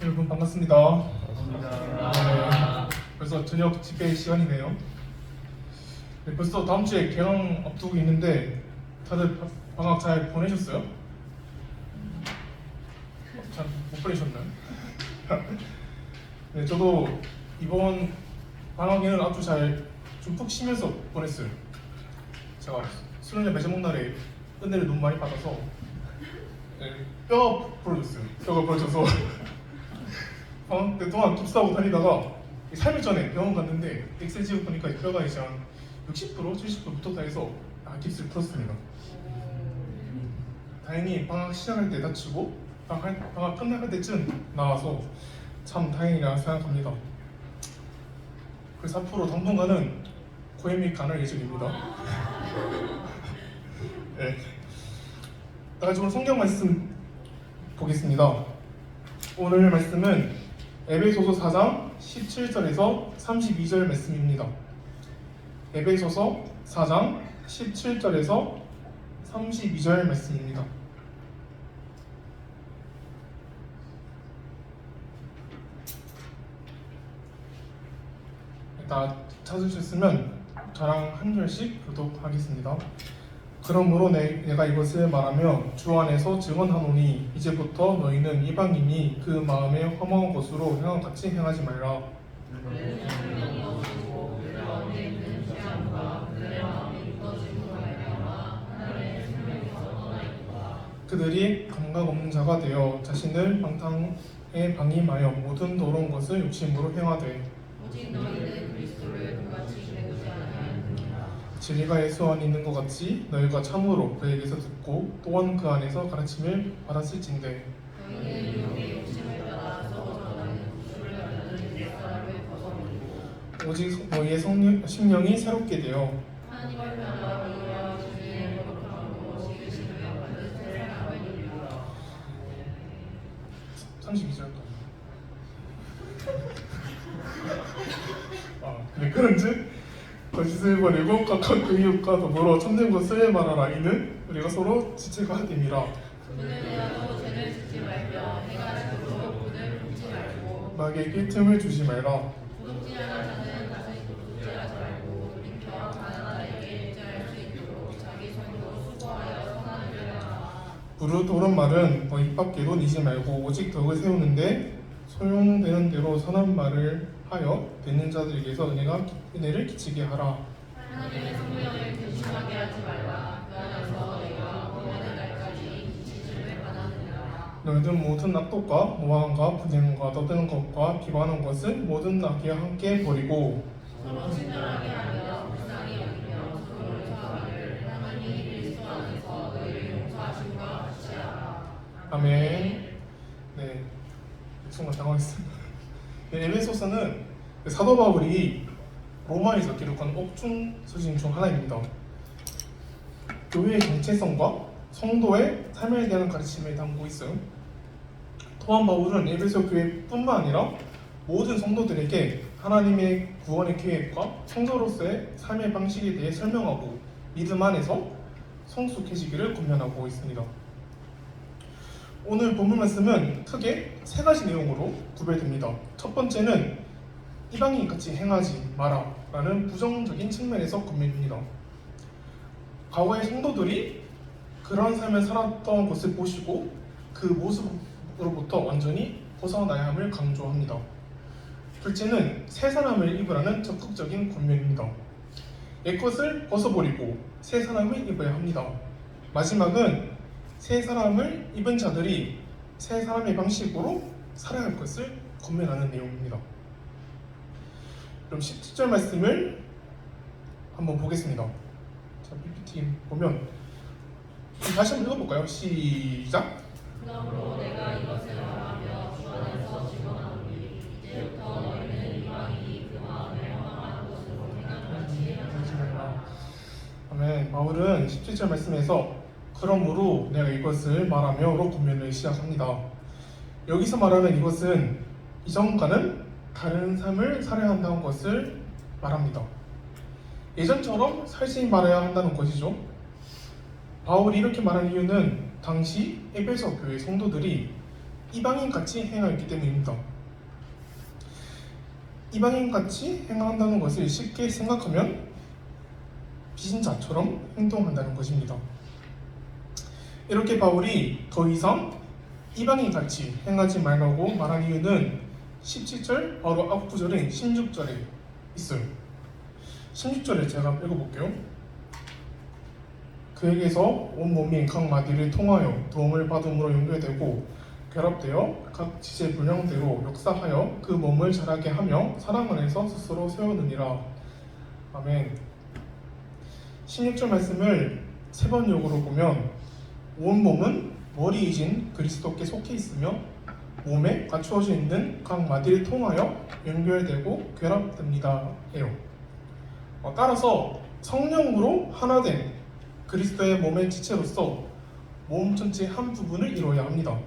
여러분 반갑습니다. 벌써 저녁 집회 시간이네요. 네, 벌써 다음 주에 개강 앞두고 있는데 다들 방학 잘 보내셨어요? 잘 못 보내셨나요? 네, 저도 이번 방학에는 아주 잘 좀 푹 쉬면서 보냈어요. 제가 수련회 매제목 날에 은혜를 너무 많이 받아서 뼈가 부러졌어요. 뼈가 부러져서 방학 때 동안 깁스하고 다니다가 3일 전에 병원 갔는데 엑셀 찍어 보니까 뼈가 이제 한 60%, 70% 붙었다 해서 깁스를 풀었습니다. 다행히 방학 시작할 때 다치고 방학 끝날 때쯤 나와서 참 다행이라 생각합니다. 그래서 앞으로 당분간은 고해미 간할 예정입니다. 네. 다같이 오늘 성경 말씀 보겠습니다. 오늘 말씀은 에베소서 4장 17절에서 32절 말씀입니다. 에베소서 4장 17절에서 32절 말씀입니다. 다 찾으셨으면 저랑 한 절씩 교독하겠습니다. 그러므로 내가 이것을 말하며 주 안에서 증언하노니 이제부터 너희는 이방인이 그 마음에 허망한 것으로 행함같이 행하지 말라. 그들이 감각 없는 자가 되어 자신을 방탕에 방임하여 모든 더러운 것을 욕심으로 행하되 오직 너희는 그리스도를 그같이 배우지 아니하느니라. 진리가 예수 안에 있는 것 같이 너희가 참으로 그에게서 듣고 또한 그 안에서 가르침을 받았을진데 너희는 유혹의 욕심을 따라 썩어져가는 구주를 알라는 옛사람을 벗어버리고 오직 너희의 심령이 새롭게 되어 하나님을 따라 의와 진리의 거룩함으로 지으심을 받은 새 사람을 이루라. 32절. 네, 그런즉 거짓을 버리고 각각 그 이웃과 더불어 참된 것을 말하라. 이는 우리가 서로 지체가 됨이라. 그는 내가도 죄를 짓지 말며 내가 죽도록 그를 돕지 말고 마귀에게 틈을 주지 말라. 도둑질하는 자는 다시 도둑질하지 말고 돌이켜 가난한 자에게 일자할 수 있도록 자기 손으로 수고하여 선한 일을 하라. 무릇 옳은 말은 너 입 밖에도 내지 말고 오직 덕을 세우는데 소용되는 대로 선한 말을 하여 듣는 자들에게서 은혜를 끼치게 하라. 하나님의 성령을 근심하게 하지 말라. 그 안에서 내가 구원의 날까지 지침을 받았느니라. 너희는 모든 악독과 모함과 분쟁과 떠드는 것과 비방하는 것을 모든 악기와 함께 버리고 서로 친절하게 하며 불쌍히 여기며 서로를 사랑하를 하나님이 그리스도 안에서 너희를 용서하심과 같이 하라. 아멘. 네, 정말 당황했습니다. 네, 에베소서는 사도 바울이 로마에서 기록한 옥중 서신 중 하나입니다. 교회의 정체성과 성도의 삶에 대한 가르침을 담고 있어요. 또한 바울은 에베소 교회뿐만 아니라 모든 성도들에게 하나님의 구원의 계획과 성도로서의 삶의 방식에 대해 설명하고 믿음 안에서 성숙해지기를 권면하고 있습니다. 오늘 본문 말씀은 크게 세 가지 내용으로 구별됩니다. 첫 번째는 이방인 같이 행하지 마라 라는 부정적인 측면에서 권면입니다. 과거의 성도들이 그러한 삶을 살았던 것을 보시고 그 모습으로부터 완전히 벗어나야 함을 강조합니다. 둘째는 새 사람을 입으라는 적극적인 권면입니다. 옛것을 벗어버리고 새 사람을 입어야 합니다. 마지막은 새 사람을 입은 자들이 새 사람의 방식으로 살아야 할 것을 권면하는 내용입니다. 그럼 17절 말씀을 한번 보겠습니다. 자, PPT 보면 다시 한번 읽어볼까요? 시작! 그러므로 내가 이것을 말하며 주 안에서 증언하노니 이제부터 너희는 이방인이 그 마음에 허망한 것으로 행함같이 하지 말라. 아멘. 바울은 17절 말씀에서 그러므로 내가 이것을 말하며로 권면을 시작합니다. 여기서 말하는 이것은 이전과는 다른 삶을 살아야 한다는 것을 말합니다. 예전처럼 살지 말아야 한다는 것이죠. 바울이 이렇게 말한 이유는 당시 에베소 교회 성도들이 이방인같이 행하였기 때문입니다. 이방인같이 행한다는 것을 쉽게 생각하면 비신자처럼 행동한다는 것입니다. 이렇게 바울이 더 이상 이방인같이 행하지 말라고 말한 이유는 17절 바로 앞구절인 16절에 있어요. 16절에 제가 한번 읽어볼게요. 그에게서 온몸이 각 마디를 통하여 도움을 받음으로 연결되고 결합되어 각 지체 분량대로 역사하여 그 몸을 자라게 하며 사랑 안에서 스스로 세우느니라. 아멘. 16절 말씀을 세 번역으로 보면 온 몸은 머리이신 그리스도께 속해 있으며 몸에 갖추어져 있는 각 마디를 통하여 연결되고 결합됩니다 해요. 따라서 성령으로 하나된 그리스도의 몸의 지체로서 몸 전체 한 부분을 이루어야 합니다.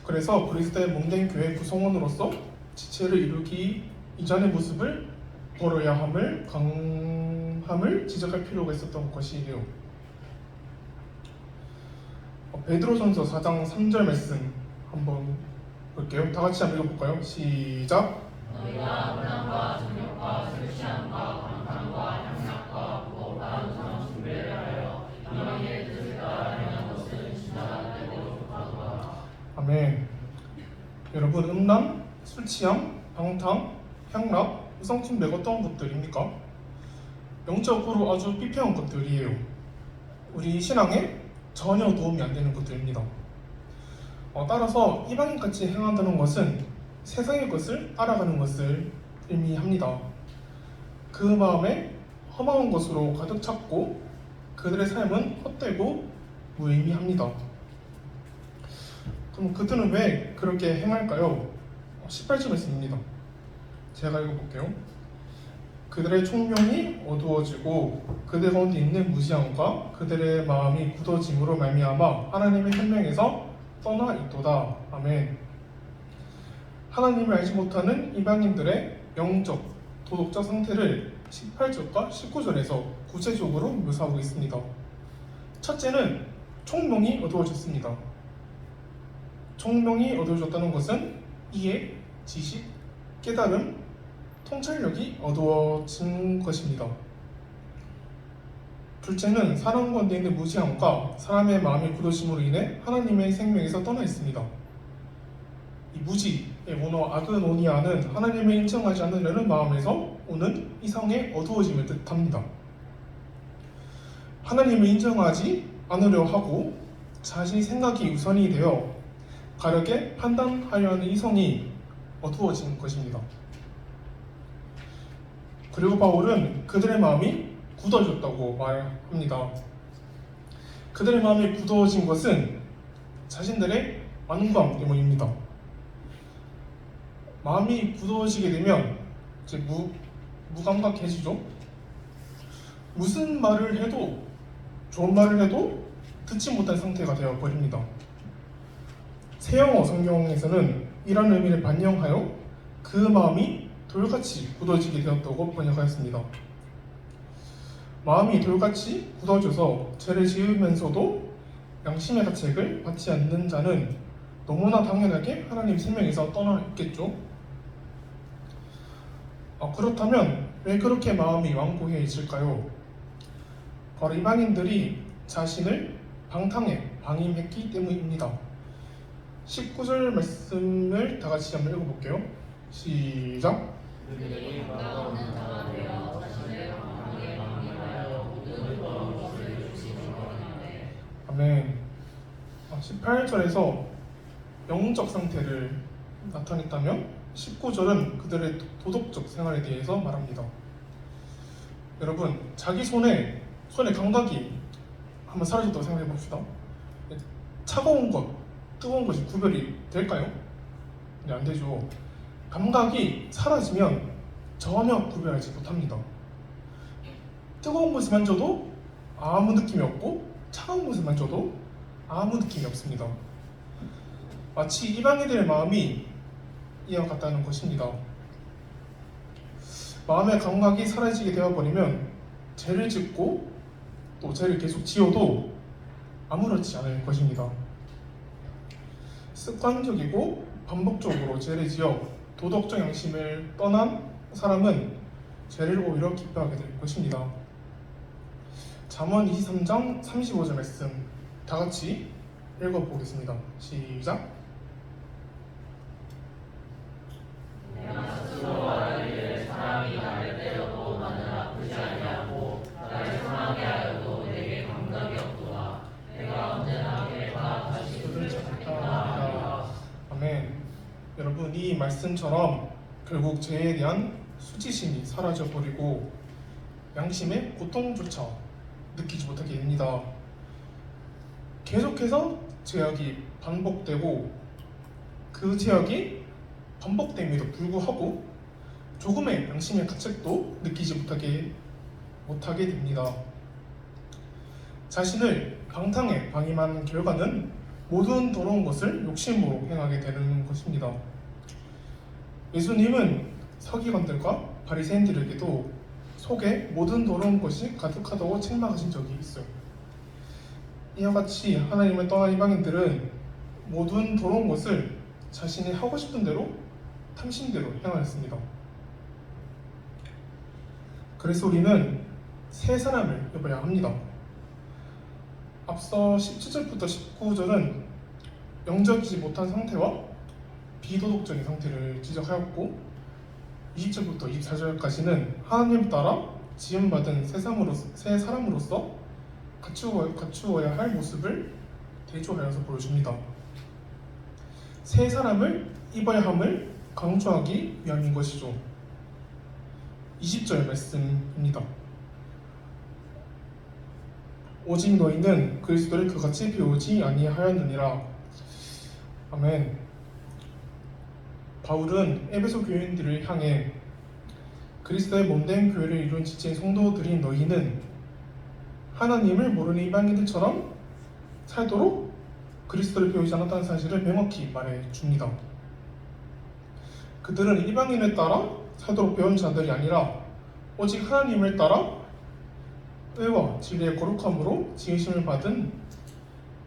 그래서 그리스도의 몸된 교회 구성원으로서 지체를 이루기 이전의 모습을 버려야 함을 강함을 지적할 필요가 있었던 것이에요. 베드로전서 4장 3절 말씀 한번 볼게요. 다 같이 한번 읽어볼까요? 시작. 너희가 불안과 정욕과 술 취함과 방탕과 향락과 부업과 우상 숭배를 하여 이방인의 뜻을 따라 행하는 것은 진짜 되고 족하도다. 아멘. 여러분, 음란, 술 취함, 방탕, 향락, 우상 숭배가 어떤 것들입니까? 영적으로 아주 피폐한 것들이에요. 우리 신앙에 전혀 도움이 안 되는 것들입니다. 따라서 이방인같이 행한다는 것은 세상의 것을 따라가는 것을 의미합니다. 그 마음에 험한 것으로 가득 찼고 그들의 삶은 헛되고 무의미합니다. 그럼 그들은 왜 그렇게 행할까요? 18절 말씀입니다. 제가 읽어볼게요. 그들의 총명이 어두워지고 그들 가운데 있는 무지함과 그들의 마음이 굳어짐으로 말미암아 하나님의 현명에서 떠나 있도다. 아멘. 하나님을 알지 못하는 이방인들의 영적, 도덕적 상태를 18절과 19절에서 구체적으로 묘사하고 있습니다. 첫째는 총명이 어두워졌습니다. 총명이 어두워졌다는 것은 이해, 지식, 깨달음, 통찰력이 어두워진 것입니다. 둘째는 사람 가운데 있는 무지함과 사람의 마음이 굳어짐으로 인해 하나님의 생명에서 떠나 있습니다. 이 무지의 원어 아그노니아는 하나님을 인정하지 않으려는 마음에서 오는 이성의 어두워짐을 뜻합니다. 하나님을 인정하지 않으려 하고 자신의 생각이 우선이 되어 바르게 판단하려 하는 이성이 어두워진 것입니다. 그리고 바울은 그들의 마음이 굳어졌다고 말합니다. 그들의 마음이 굳어진 것은 자신들의 완고함 때문입니다. 마음이 굳어지게 되면 이제 무감각해지죠. 무슨 말을 해도 좋은 말을 해도 듣지 못한 상태가 되어 버립니다. 새영어 성경에서는 이런 의미를 반영하여 그 마음이 돌같이 굳어지게 되었다고 번역하였습니다. 마음이 돌같이 굳어져서 죄를 지으면서도 양심의 가책을 받지 않는 자는 너무나 당연하게 하나님 생명에서 떠나 있겠죠. 그렇다면 왜 그렇게 마음이 완고해 있을까요? 바로 이방인들이 자신을 방탕에 방임했기 때문입니다. 19절 말씀을 다 같이 한번 읽어볼게요. 시작. 그들이 가까우는 자가 되어 자신을 방탕하게 방임하여 모든 더러운 것을 조심하게. 아멘. 18절에서 영적 상태를 나타냈다면 19절은 그들의 도덕적 생활에 대해서 말합니다. 여러분, 자기 손에 감각이 한번 사라졌다고 생각해 봅시다. 차가운 것, 뜨거운 것이 구별이 될까요? 네, 안 되죠. 감각이 사라지면 전혀 구별하지 못합니다. 뜨거운 것을 만져도 아무 느낌이 없고 차가운 것을 만져도 아무 느낌이 없습니다. 마치 이방인들의 마음이 이와 같다는 것입니다. 마음의 감각이 사라지게 되어버리면 죄를 짓고 또 죄를 계속 지어도 아무렇지 않을 것입니다. 습관적이고 반복적으로 죄를 지어 도덕적 양심을 떠난 사람은 죄를 오히려 기뻐하게 될 것입니다. 잠언 23장 35절 말씀 다 같이 읽어보겠습니다. 시작. 내가 스스로 말하기를 사람이 나를 때려도 나는 아프지 아니하고 나를 상하게 하여도 내게 감각이 없도다. 내가 언제나 그가 다시 그를 찾겠다 합니다. 아멘. 여러분, 이 말씀처럼 결국 죄에 대한 수치심이 사라져 버리고 양심의 고통조차 느끼지 못하게 됩니다. 계속해서 죄악이 반복되고 그 죄악이 반복됨에도 불구하고 조금의 양심의 가책도 느끼지 못하게 됩니다. 자신을 방탕에 방임한 결과는 모든 더러운 것을 욕심으로 행하게 되는 것입니다. 예수님은 서기관들과 바리새인들에게도 속에 모든 더러운 것이 가득하다고 책망하신 적이 있어요. 이와 같이 하나님을 떠난 이방인들은 모든 더러운 것을 자신이 하고 싶은 대로 탐심대로 행하였습니다. 그래서 우리는 새 사람을 입어야 합니다. 앞서 17절부터 19절은 영접지 못한 상태와 비도덕적인 상태를 지적하였고 20절부터 24절까지는 하나님 따라 지음받은 새 사람으로서 갖추어야 할 모습을 대조하여서 보여줍니다. 새 사람을 입어야 함을 강조하기 위함인 것이죠. 20절 말씀입니다. 오직 너희는 그리스도를 그같이 배우지 아니하였느니라. 아멘. 바울은 에베소 교인들을 향해 그리스도의 몸된 교회를 이룬 지체인 성도들인 너희는 하나님을 모르는 이방인들처럼 살도록 그리스도를 배우지 않았다는 사실을 명확히 말해줍니다. 그들은 이방인을 따라 살도록 배운 자들이 아니라 오직 하나님을 따라 의와 진리의 거룩함으로 지으심을 받은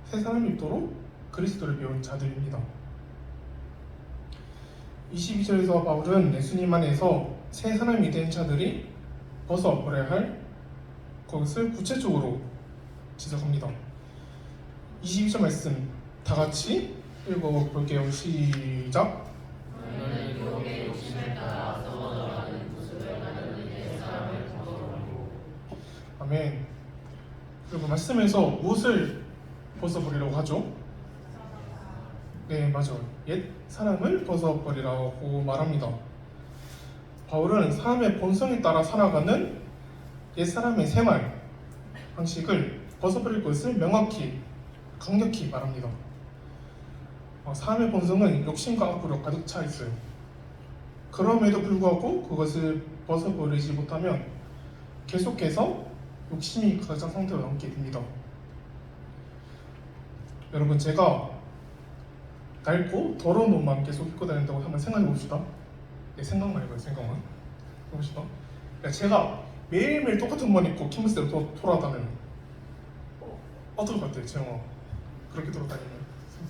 새 사람이 있도록 그리스도를 배운 자들입니다. 22절에서 바울은 예수님 안에서 새 사람이 된 자들이 벗어버려야 할 것을 구체적으로 지적합니다. 22절 말씀 다 같이 읽어볼게요. 시작. 너희는 유혹의 욕심을 따라 썩어져가는 모습을 가지는 옛 사람을 벗어버리고. 아멘. 그리고 말씀에서 무엇을 벗어버리라고 하죠? 네, 맞아요. 옛 사람을 벗어버리라고 말합니다. 바울은 사람의 본성에 따라 살아가는 옛 사람의 생활 방식을 벗어버릴 것을 명확히 강력히 말합니다. 사람의 본성은 욕심과 악으로 가득 차 있어요. 그럼에도 불구하고 그것을 벗어버리지 못하면 계속해서 욕심이 가장 상태로 남게 됩니다. 여러분, 제가 낡고 더러운 옷만 계속 입고 다닌다고 한번 생각해 봅시다. 네, 생각만 해봐요. 생각만 해봅시다. 제가 매일매일 똑같은 옷만 입고 캠퍼스로 돌아다니는 어떨 것 같아요, 재영아? 그렇게 돌아다니면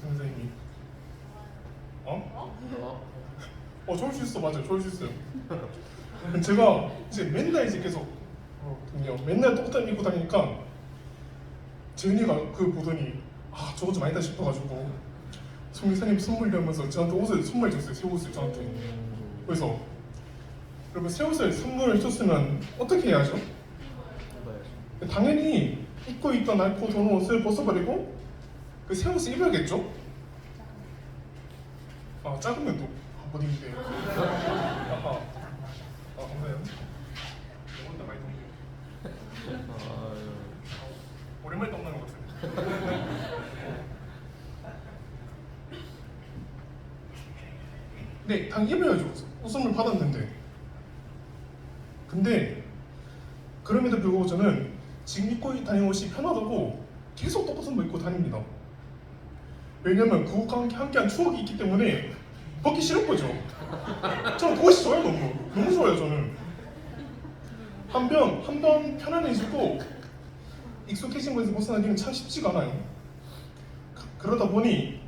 선생님이 좋을 수 있어. 맞아요, 좋을 수 있어요. 제가 이제 맨날 이제 계속 맨날 똑같은 옷 입고 다니니까 재은이가 그 보더니 저거 좀 아니다 싶어가지고 송이사님 선물 주면서 저한테 옷을 선물 줬어요. 새 옷을 저한테. 그래서 여러분, 새 옷을 선물을 줬으면 어떻게 해야죠? 당연히 입고 있던 낡고 더러운 옷을 벗어버리고 그 새 옷을 입어야겠죠? 작으면 또 못 입는데요. 감사해요. 오늘 많이 덥네요. 오랜만에 땀나는 것 같은데. 네, 당연히 입어야죠. 옷 선물 받았는데. 근데 그럼에도 불구하고 저는 지금 입고 다니는 옷이 편하다고 계속 똑같은 거 입고 다닙니다. 왜냐면 그것과 함께한 추억이 있기 때문에 벗기 싫은 거죠. 저는 그것이 좋아요. 너무 좋아요. 저는 한 번 편안해지고 익숙해진 것에서 벗어나기는 참 쉽지가 않아요. 그러다 보니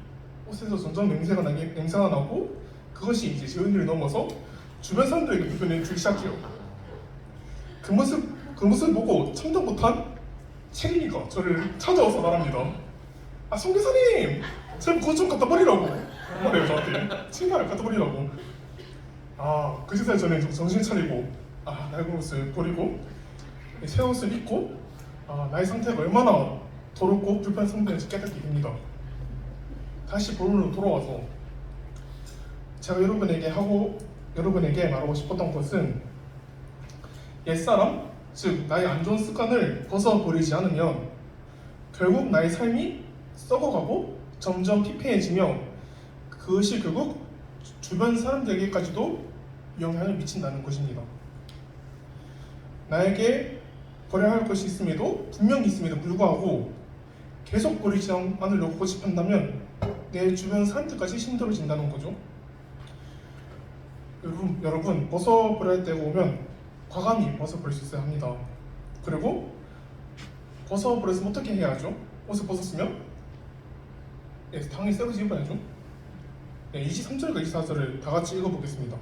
옷에서 점점 냄새가 나고 그것이 이제 재은이를 넘어서 주변 사람들에게 불편을 주기 시작해요. 그 모습 보고 참다 못한 채린이가 저를 찾아와서 말합니다. 아, 송 교사님, 제발 그것 좀 갖다 버리라고 말해요 저한테. 신발을 갖다 버리라고. 아, 그제서야 저는 좀 정신 차리고 낡은 옷을 버리고 새 옷을 입고 나의 상태가 얼마나 더럽고 불편한 상태인지 깨닫게 됩니다. 다시 본론으로 돌아와서 제가 여러분에게 말하고 싶었던 것은 옛사람, 즉 나의 안 좋은 습관을 벗어버리지 않으면 결국 나의 삶이 썩어가고 점점 피폐해지며 그것이 결국 주변 사람들에게까지도 영향을 미친다는 것입니다. 나에게 버려야 할 것이 분명히 있음에도 불구하고 계속 버리지 않으려고 고집한다면 내 주변 사람들까지 힘들어진다는 거죠. 여러분 벗어버려야 할 때가 오면 과감히 벗어버릴 수 있어야 합니다. 그리고 벗어버렸으면 어떻게 해야 하죠? 옷을 벗었으면 당연히 새 옷을 입어야죠. 23절과 24절을 다 같이 읽어보겠습니다.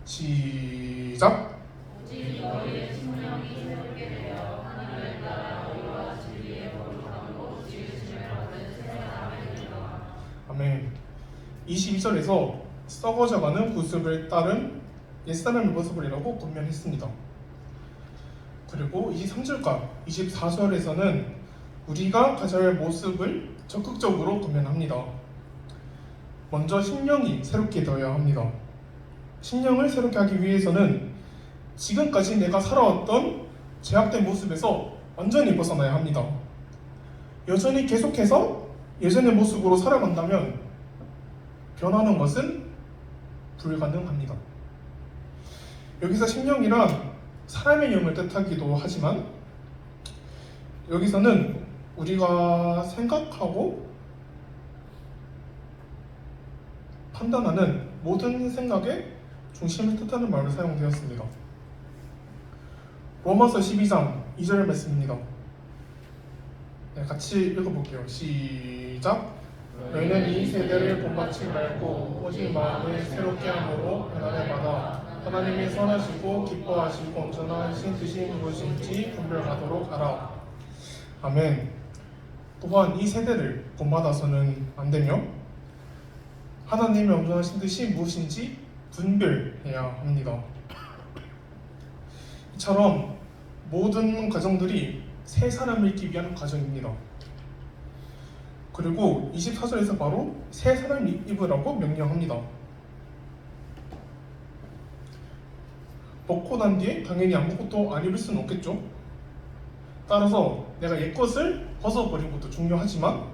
시작! 오직 너희의 심령이 새롭게 되어 하나님을 따라 의와 진리의 거룩함으로 지으심을 받은 새 사람이 되리라. 아멘. 22절에서 썩어져가는 구습을 따른 옛사람을 벗어버리라고 권면했습니다. 그리고 23절과 24절에서는 우리가 가져야 할 모습을 적극적으로 권면합니다. 먼저 심령이 새롭게 되어야 합니다. 심령을 새롭게 하기 위해서는 지금까지 내가 살아왔던 죄악된 모습에서 완전히 벗어나야 합니다. 여전히 계속해서 예전의 모습으로 살아간다면 변하는 것은 불가능합니다. 여기서 심령이란 사람의 영을 뜻하기도 하지만 여기서는 우리가 생각하고 판단하는 모든 생각의 중심을 뜻하는 말로 사용되었습니다. 로마서 12장 2절 말씀입니다. 같이 읽어볼게요. 시작! 너희는 이 세대를 본받지 말고 오직 마음을 새롭게 함으로 변화를 받아 하나님의 선하시고 기뻐하시고 온전하신 뜻이 무엇인지 분별하도록 하라. 아멘. 또한 이 세대를 본받아서는 안 되며 하나님의 온전하신 뜻이 무엇인지 분별해야 합니다. 이처럼 모든 과정들이 새 사람을 입기 위한 과정입니다. 그리고 24절에서 바로 새 사람을 입으라고 명령합니다. 벗고 난 뒤에 당연히 아무것도 안 입을 수는 없겠죠. 따라서 내가 옛 것을 벗어버린 것도 중요하지만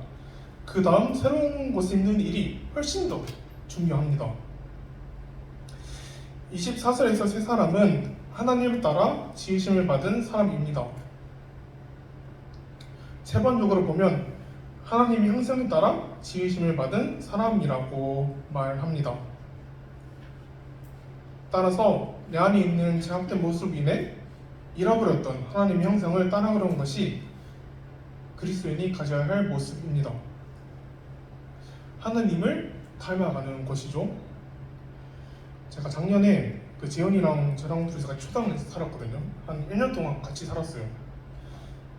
그 다음 새로운 것을 입는 일이 훨씬 더 중요합니다. 24절에서 새 사람은 하나님을 따라 지으심을 받은 사람입니다. 세번역으로 보면 하나님의 형상에 따라 지으심을 받은 사람이라고 말합니다. 따라서 내 안에 있는 제약된 모습으로 인해 잃어버렸던 하나님의 형상을 따라가려는 것이 그리스도인이 가져야 할 모습입니다. 하나님을 닮아가는 것이죠. 제가 작년에 재현이랑 저랑 둘이서 같이 초당에서 살았거든요. 한 1년 동안 같이 살았어요.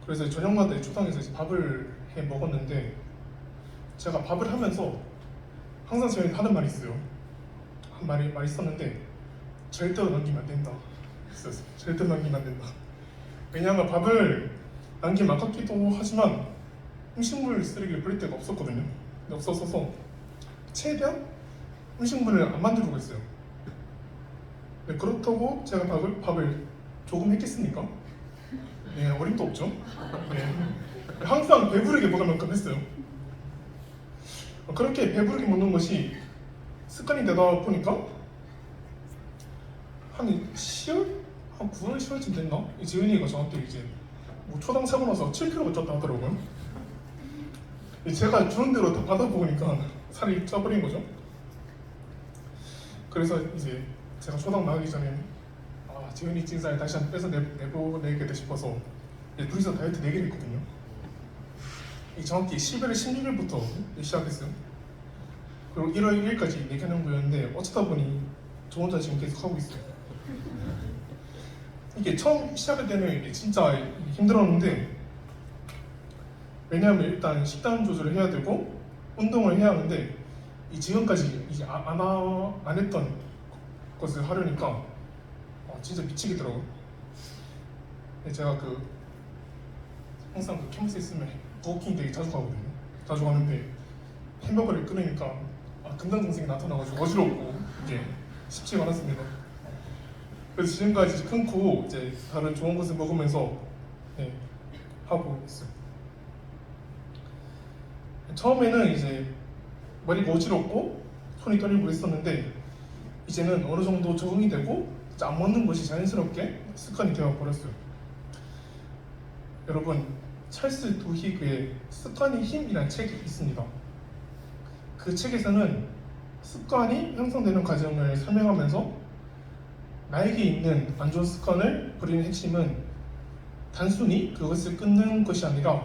그래서 저녁마다 초당에서 이제 밥을 해 먹었는데 제가 밥을 하면서 항상 재현이 하는 말이 있어요. 한 말이 있었는데 절대로 남기면 안 된다. 있었어요. 절대로 남기면 안 된다. 왜냐하면 밥을 남기면 아깝기도 하지만 음식물 쓰레기를 버릴 데가 없었거든요. 없어서 최대한 음식물을 안 만들고 있어요. 네, 그렇다고 제가 밥을 조금 했겠습니까? 네, 어림도 없죠. 네, 항상 배부르게 먹을 만큼 했어요. 그렇게 배부르게 먹는 것이 습관이 되다 보니까 한 10월? 한 9월, 10월쯤 됐나? 지은이가 저한테 이제 뭐 초당 사고 나서 7kg가 쪘다 하더라고요. 제가 주는 대로 다 받아보니까 살이 쪄버린 거죠. 그래서 이제 제가 초당 나가기 전에 지은이 찐 살 다시 한 빼서 내보내겠다 싶어서 둘이서 다이어트 4개를 했거든요. 정확히 11월 16일부터 시작했어요. 그리고 1월 1일까지 얘기하는 거였는데 어쩌다 보니 저 혼자 지금 계속 하고 있어요. 이게 처음 시작할 때는 이게 진짜 힘들었는데, 왜냐하면 일단 식단 조절을 해야 되고 운동을 해야 하는데, 이 지금까지 이제 안 했던 것을 하려니까 진짜 미치겠더라고요. 제가 항상 캠퍼스에 있으면 버거킹 되게 자주 가거든요. 자주 가는데 햄버거를 끊으니까 금강 동생이 나타나가지고 어지럽고 이게 쉽지가 않았습니다. 그래서 지금까지 끊고 이제 다른 좋은 것을 먹으면서 하고 있어요. 처음에는 이제 머리가 어지럽고 손이 떨리고 했었는데, 이제는 어느 정도 적응이 되고 이제 안 먹는 것이 자연스럽게 습관이 되어 버렸어요. 여러분, 찰스 두히그의 습관의 힘이라는 책이 있습니다. 그 책에서는 습관이 형성되는 과정을 설명하면서 나에게 있는 안 좋은 습관을 버리는 핵심은 단순히 그것을 끊는 것이 아니라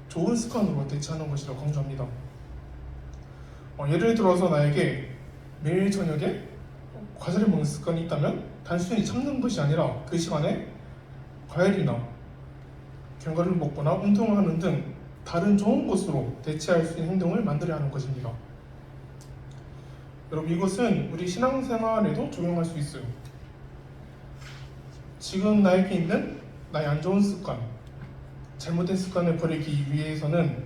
좋은 습관으로 대체하는 것이라고 강조합니다. 예를 들어서 나에게 매일 저녁에 과자를 먹는 습관이 있다면 단순히 참는 것이 아니라 그 시간에 과일이나 견과류를 먹거나 운동을 하는 등 다른 좋은 것으로 대체할 수 있는 행동을 만들어야 하는 것입니다. 여러분, 이것은 우리 신앙생활에도 적용할 수 있어요. 지금 나에게 있는 나의 안 좋은 습관, 잘못된 습관을 버리기 위해서는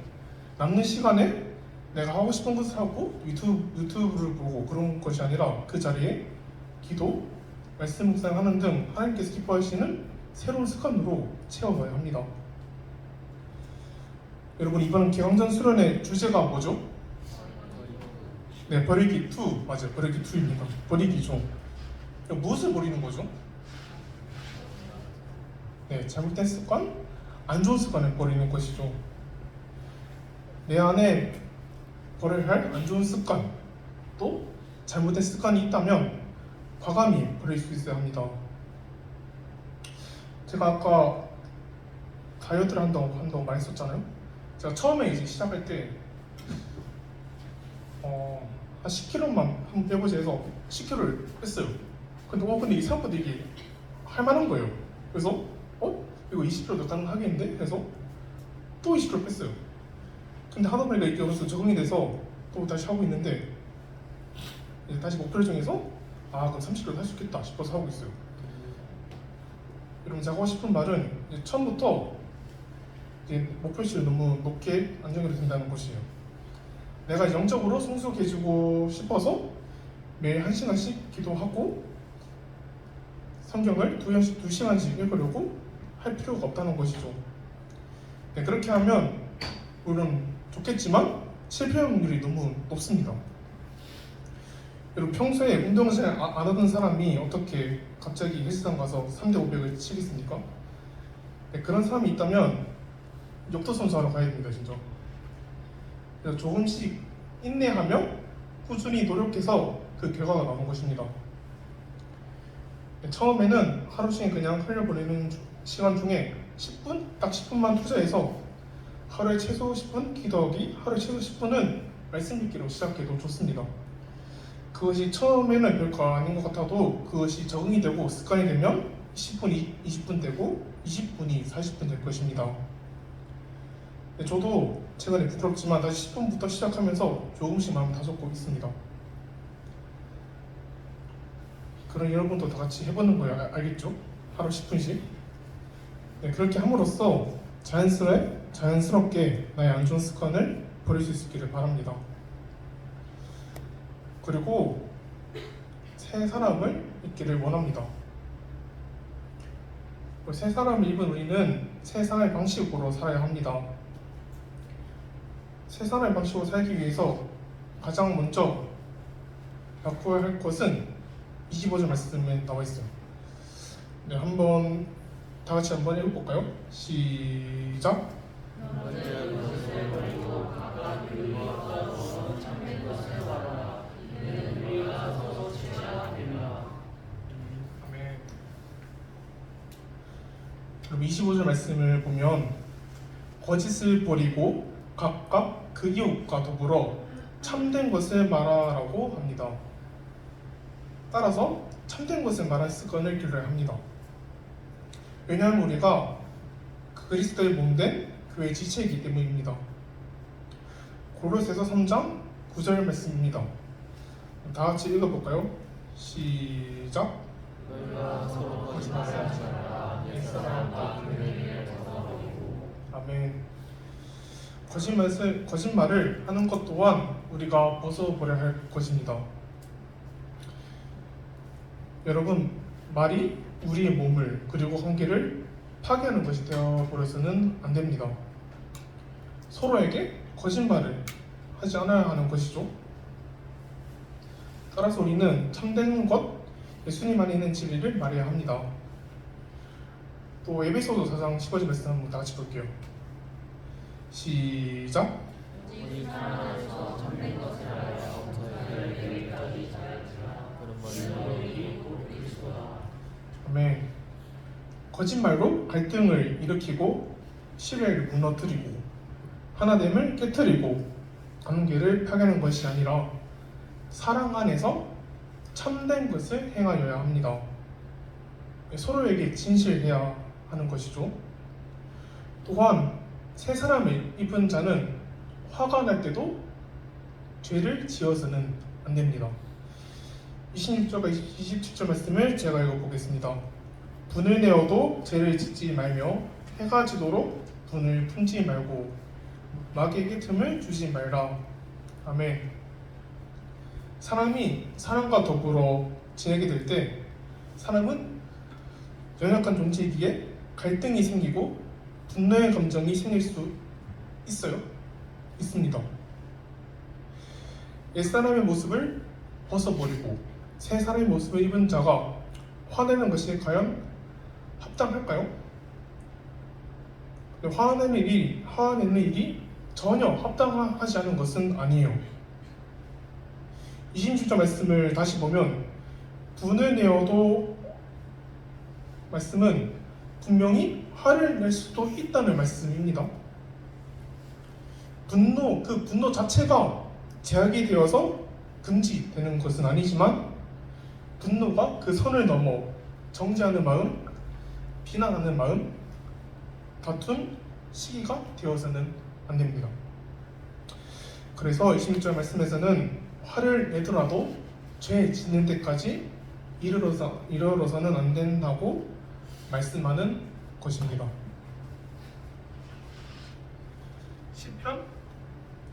남는 시간에 내가 하고 싶은 것을 하고 유튜브를 보고 그런 것이 아니라 그 자리에 기도, 말씀 묵상하는 등 하나님께서 기뻐하시는 새로운 습관으로 채워가야 합니다. 여러분, 이번 기왕전 수련의 주제가 뭐죠? 네, 버리기 2. 맞아요, 버리기 2입니다. 버리기죠. 무엇을 버리는 거죠? 네, 잘못된 습관, 안 좋은 습관을 버리는 것이죠. 내 안에 버려야 할 안 좋은 습관, 또 잘못된 습관이 있다면 과감히 버릴 수 있어야 합니다. 제가 아까 다이어트를 한다고 말했었잖아요. 제가 처음에 이제 시작할 때 한 10kg만 한번 빼보자 해서 10kg를 뺐어요. 근데 이 생각보다 이게 할만한 거예요. 그래서 이거 20kg도 가능하겠는데? 해서 또 20kg 뺐어요. 근데 하다 보니까 이게 어느 정도 적응이 돼서 또 다시 하고 있는데, 이제 다시 목표를 정해서 그럼 30kg 할 수 있겠다 싶어서 하고 있어요. 여러분, 제가 하고 싶은 말은 이제 처음부터 이제 목표치를 너무 높게 안 정해도 된다는 것이에요. 내가 영적으로 성숙해지고 싶어서 매일 1시간씩 기도하고 성경을 2시간씩 읽으려고 할 필요가 없다는 것이죠. 네, 그렇게 하면 물론 좋겠지만 실패 확률이 너무 높습니다. 여러분, 평소에 운동을 잘 안 하던 사람이 어떻게 갑자기 헬스장 가서 3대 500을 치겠습니까? 네, 그런 사람이 있다면 역도선수 하러 가야 됩니다, 진짜. 그래서 조금씩 인내하며 꾸준히 노력해서 그 결과가 나온 것입니다. 네, 처음에는 하루 종일 그냥 흘려보내는 시간 중에 10분? 딱 10분만 투자해서 하루에 최소 10분 기도하기, 하루에 최소 10분은 말씀 읽기로 시작해도 좋습니다. 그것이 처음에는 별거 아닌 것 같아도 그것이 적응이 되고 습관이 되면 10분이 20분 되고 20분이 40분 될 것입니다. 네, 저도 최근에 부끄럽지만 다시 10분부터 시작하면서 조금씩 마음 다잡고 있습니다. 그럼 여러분도 다 같이 해보는 거예요. 알겠죠? 하루 10분씩. 네, 그렇게 함으로써 자연스럽게 나의 안 좋은 습관을 버릴 수 있기를 바랍니다. 그리고 새 사람을 입기를 원합니다. 새 사람을 입은 우리는 세상의 방식으로 살아야 합니다. 세상의 방식으로 살기 위해서 가장 먼저 바꿔야 할 것은 25절 말씀에 나와 있어요. 네, 다 같이 한번 읽어볼까요? 시작. 그럼 25절 말씀을 보면 거짓을 버리고 각각 그 이웃과 더불어 참된 것을 말하라고 합니다. 따라서 참된 것을 말할 습관을 길러야 합니다. 왜냐하면 우리가 그리스도의 몸된 교회 지체이기 때문입니다. 고로새서 3장 9절 말씀입니다. 다 같이 읽어볼까요? 시작. 너희가 서로 거짓말하지 말라. 옛 사람과 교회를 벗어버리고. 아멘. 거짓말을 하는 것 또한 우리가 벗어버려야 할 것입니다. 여러분, 말이 우리의 몸을 그리고 관계를 파괴하는 것이 되어버려서는 안 됩니다. 서로에게 거짓말을 하지 않아야 하는 것이죠. 따라서 우리는 참된 것, 예수님 안에 있는 진리를 말해야 합니다. 또 에베소서 4장 15절 말씀 한번 다 같이 볼게요. 시작. 오직 사랑 안에서 참된 것을 알아서 자기를 내리까지 잘하지라. 그런 말이 곧 그리스도다. 아멘. 거짓말로 갈등을 일으키고 신뢰를 무너뜨리고 하나됨을 깨뜨리고 관계를 파괴하는 것이 아니라 사랑 안에서 참된 것을 행하여야 합니다. 서로에게 진실해야 하는 것이죠. 또한 새 사람을 입은 자는 화가 날 때도 죄를 지어서는 안 됩니다. 26절과 27절 말씀을 제가 읽어보겠습니다. 분을 내어도 죄를 짓지 말며 해가 지도록 분을 품지 말고 마귀에게 틈을 주지 말라. 아멘. 사람이 사람과 더불어 지내게 될 때 사람은 연약한 존재이기에 갈등이 생기고 분노의 감정이 생길 수 있습니다. 옛사람의 모습을 벗어버리고 새 사람의 모습을 입은 자가 화내는 것이 과연 합당할까요? 화내는 일이 전혀 합당하지 않은 것은 아니에요. 26절 말씀을 다시 보면 분을 내어도 말씀은 분명히 화를 낼 수도 있다는 말씀입니다. 그 분노 자체가 제약이 되어서 금지되는 것은 아니지만 분노가 그 선을 넘어 정죄하는 마음, 비난하는 마음, 다툰 시기가 되어서는 안 됩니다. 그래서 26절 말씀에서는 화를 내더라도 죄 짓는 데까지 이르러서는 안 된다고 말씀하는 것입니다. 시편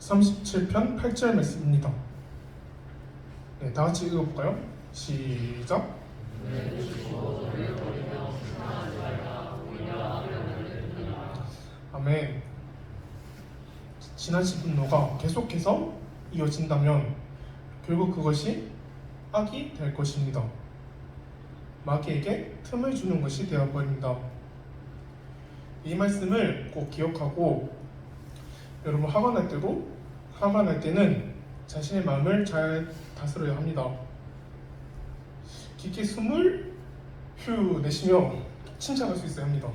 37편 8절 말씀입니다. 네, 다 같이 읽어볼까요? 시작. 아멘. 지나친 분노가 계속해서 이어진다면 결국 그것이 악이 될 것입니다. 마귀에게 틈을 주는 것이 되어버립니다. 이 말씀을 꼭 기억하고 여러분 화가 날 때는 자신의 마음을 잘 다스려야 합니다. 깊게 숨을 휴 내쉬며 침착할 수 있어야 합니다.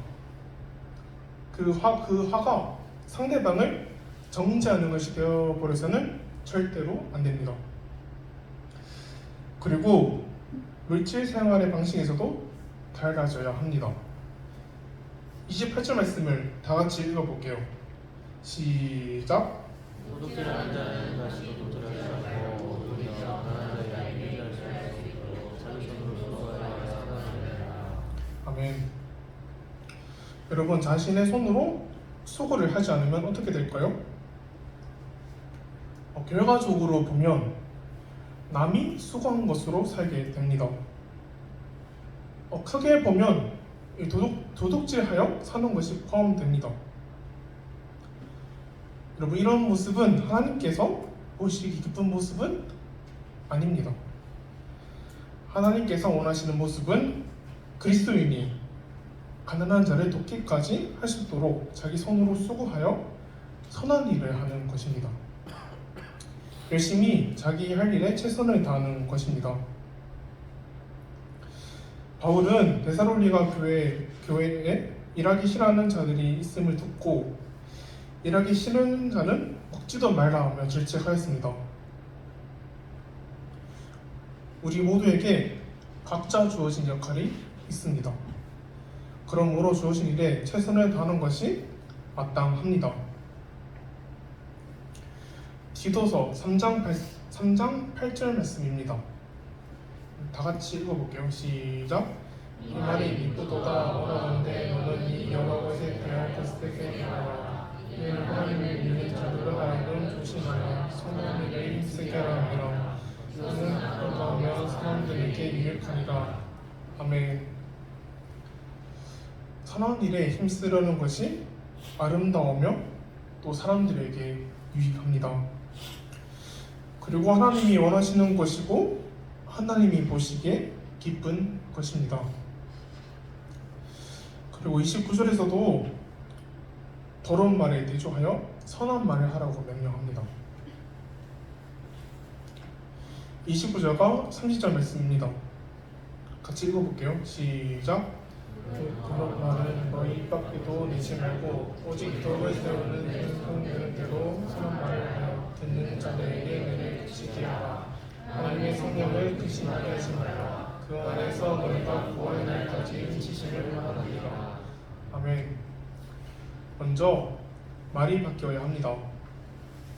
그 화가 상대방을 정죄하는 것이 되어버려서는 절대로 안 됩니다. 그리고 물질 생활의 방식에서도 달라져야 합니다. 28절 말씀을 다 같이 읽어볼게요. 시작. 도둑질하는 자는 다시 도둑질하지 않고 오히려 가난한 자에게 인자할 수 있도록 자기 손으로 수고하여 사랑하느니라. 아멘. 여러분, 자신의 손으로 수고를 하지 않으면 어떻게 될까요? 결과적으로 보면 남이 수고한 것으로 살게 됩니다. 크게 보면 도둑질하여 사는 것이 포함됩니다. 여러분, 이런 모습은 하나님께서 보시기 기쁜 모습은 아닙니다. 하나님께서 원하시는 모습은 그리스도인이 가난한 자를 돕기까지 할 수 있도록 자기 손으로 수고하여 선한 일을 하는 것입니다. 열심히 자기 할 일에 최선을 다하는 것입니다. 바울은 데살로니가 교회에 일하기 싫어하는 자들이 있음을 듣고 일하기 싫은 자는 먹지도 말라 하며 질책하였습니다. 우리 모두에게 각자 주어진 역할이 있습니다. 그러므로 주어진 일에 최선을 다하는 것이 마땅합니다. 디도서 3장 8절 말씀입니다. 다 같이 읽어볼게요. 시작. 이 말이 미쁘도다 어려운데 너는 이 여러 것에 대한 것들에게 말하라. 이는 하나님을 믿는 자들을 하여금 조심하여 선한 일에 힘쓰게 하라. 이것은 그러하면 사람들에게 유익하리라. 아멘. 선한 일에 힘쓰려는 것이 아름다우며 또 사람들에게 유익합니다. 그리고 하나님이 원하시는 것이고 하나님이 보시기에 기쁜 것입니다. 그리고 29절에서도 더러운 말에 대조하여 선한 말을 하라고 명령합니다. 29절과 30절 말씀입니다. 같이 읽어볼게요. 시작. 그런 말은 너희 입 밖에도 내지 말고 오직 덕을 세우는 성되는 대로 선한 말을 하여 듣는 자들에게 은혜를 그치게 하라. 하나님의 성령을 근심하게 하지 말라. 그 안에서 너희가 구원의 날까지 지심을 받으리라. 아멘. 먼저 말이 바뀌어야 합니다.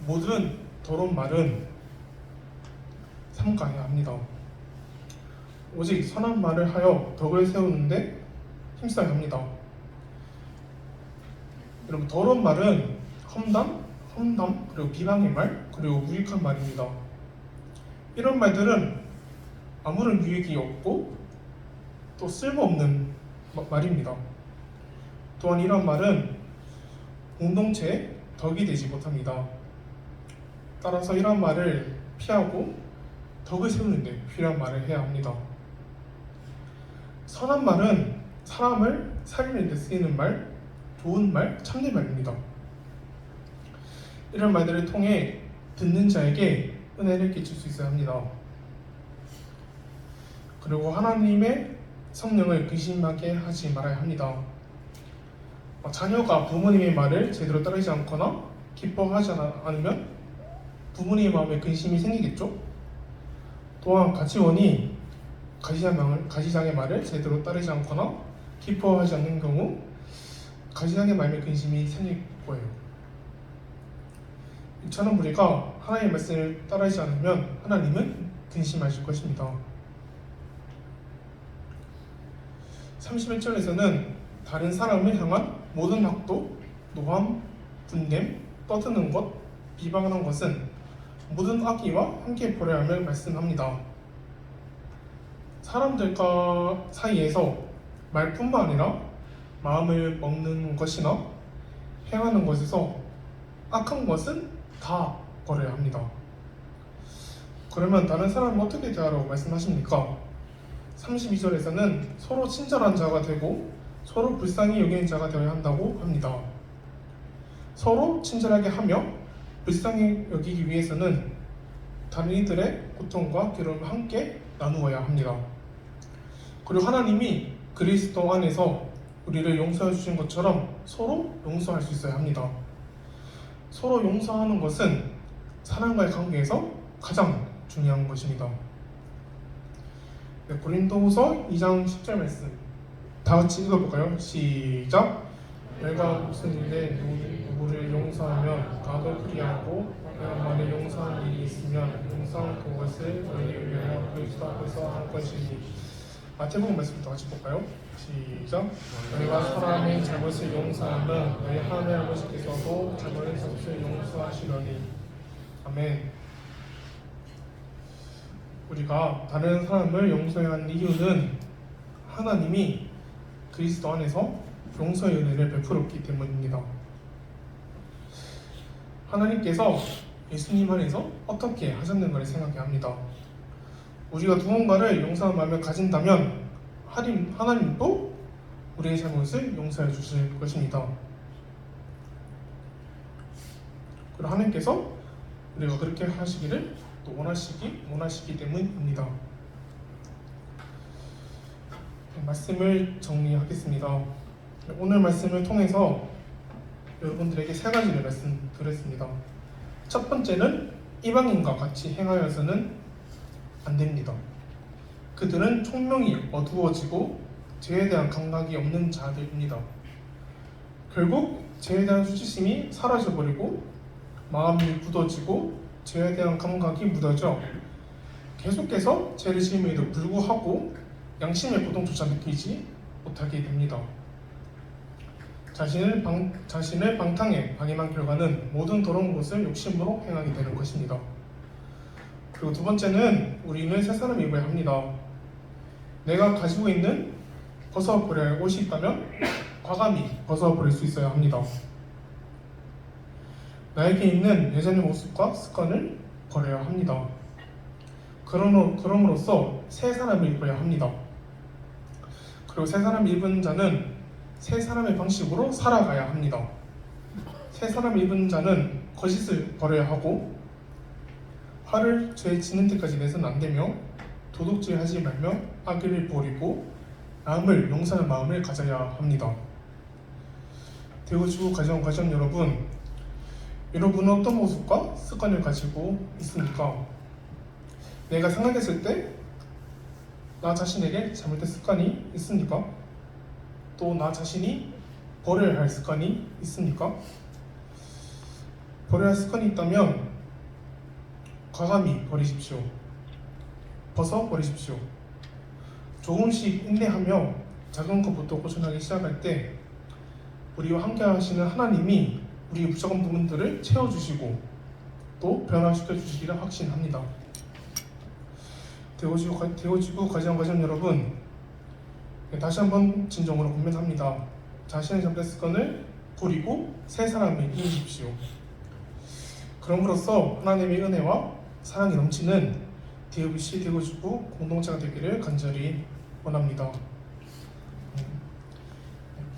모든 더러운 말은 삼가해야 합니다. 오직 선한 말을 하여 덕을 세우는데 힘써야 합니다. 여러분, 더러운 말은 험담, 그리고 비방의 말, 그리고 무익한 말입니다. 이런 말들은 아무런 유익이 없고 또 쓸모없는 말입니다. 또한 이런 말은 공동체에 덕이 되지 못합니다. 따라서 이런 말을 피하고 덕을 세우는 데 필요한 말을 해야 합니다. 선한 말은 사람을 살리는 데 쓰이는 말, 좋은 말, 참된 말입니다. 이런 말들을 통해 듣는 자에게 은혜를 끼칠 수 있어야 합니다. 그리고 하나님의 성령을 근심하게 하지 말아야 합니다. 자녀가 부모님의 말을 제대로 따르지 않거나 기뻐하지 않으면 부모님의 마음에 근심이 생기겠죠. 또한 가치원이 가시장의 말을 제대로 따르지 않거나 기뻐하지 않는 경우 가시장의 마음에 근심이 생길 거예요. 이처럼 우리가 하나님의 말씀을 따르지 않으면 하나님은 근심하실 것입니다. 31절에서는 다른 사람을 향한 모든 학도, 노함, 분냄, 떠드는 것, 비방하는 것은 모든 악의와 함께 버려야 함을 말씀합니다. 사람들과 사이에서 말뿐만 아니라 마음을 먹는 것이나 행하는 것에서 악한 것은 다 버려야 합니다. 그러면 다른 사람은 어떻게 대하라고 말씀하십니까? 32절에서는 서로 친절한 자가 되고 서로 불쌍히 여기는 자가 되어야 한다고 합니다. 서로 친절하게 하며 불쌍히 여기기 위해서는 다른 이들의 고통과 괴로움을 함께 나누어야 합니다. 그리고 하나님이 그리스도 안에서 우리를 용서해 주신 것처럼 서로 용서할 수 있어야 합니다. 서로 용서하는 것은 사람과의 관계에서 가장 중요한 것입니다. 네, 고린도후서 2장 10절 말씀 다 같이 읽어볼까요? 시작. 내가 무슨 일에 누구를 용서하면 나도 그리하고 내가 만일 용서한 일이 있으면 용서한 그것을 너희를 위하여 그리스도 앞에서 할 것이니. 마태복음 말씀부터 같이 볼까요? 시작. 너희가 사람의 잘못을 용서하면 너희 하나님 아버지께서도 잘못을 용서하시려니. 아멘. 우리가 다른 사람을 용서해야 하는 이유는 하나님이 그리스도 안에서 용서의 은혜를 베풀었기 때문입니다. 하나님께서 예수님 안에서 어떻게 하셨는가를 생각해야 합니다. 우리가 누군가를 용서하는 마음을 가진다면 하나님도 우리의 잘못을 용서해 주실 것입니다. 그리고 하나님께서 우리가 그렇게 하시기를 또 원하시기 때문입니다. 말씀을 정리하겠습니다. 오늘 말씀을 통해서 여러분들에게 세 가지를 말씀드렸습니다. 첫 번째는 이방인과 같이 행하여서는 안 됩니다. 그들은 총명이 어두워지고 죄에 대한 감각이 없는 자들입니다. 결국 죄에 대한 수치심이 사라져버리고 마음이 굳어지고 죄에 대한 감각이 묻어져 계속해서 죄를 지음에도 불구하고 양심의 고통조차 느끼지 못하게 됩니다. 자신을 방탕에 방임한 결과는 모든 더러운 것을 욕심으로 행하게 되는 것입니다. 그리고 두 번째는 우리는 새 사람을 입어야 합니다. 내가 가지고 있는 벗어버려야 할 옷이 있다면 과감히 벗어버릴 수 있어야 합니다. 나에게 있는 예전의 모습과 습관을 버려야 합니다. 그럼으로써 새 사람을 입어야 합니다. 그리고 새 사람을 입은 자는 새 사람의 방식으로 살아가야 합니다. 새 사람을 입은 자는 거짓을 버려야 하고 화를 죄 짓는 데까지 내서는 안 되며 도둑질하지 말며 악을 버리고 남을 용서하는 마음을 가져야 합니다. 대우지구 가정 여러분은 어떤 모습과 습관을 가지고 있습니까? 내가 생각했을 때 나 자신에게 잘못된 습관이 있습니까? 또 나 자신이 버려야 할 습관이 있습니까? 버려야 할 습관이 있다면 과감히 버리십시오. 벗어버리십시오. 조금씩 인내하며 작은 것부터 고쳐나가기 시작할 때 우리와 함께 하시는 하나님이 우리의 부족한 부분들을 채워주시고 또 변화시켜 주시기를 확신합니다. 대우지구 가정 여러분, 다시 한번 진정으로 고민합니다. 자신의 잘못된 습관을 버리고 새 사람을 입으십시오. 그럼으로써 하나님의 은혜와 사랑이 넘치는 DFC 대구지구 공동체가 되기를 간절히 원합니다.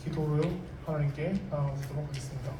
기도로 하나님께 나아가도록 하겠습니다.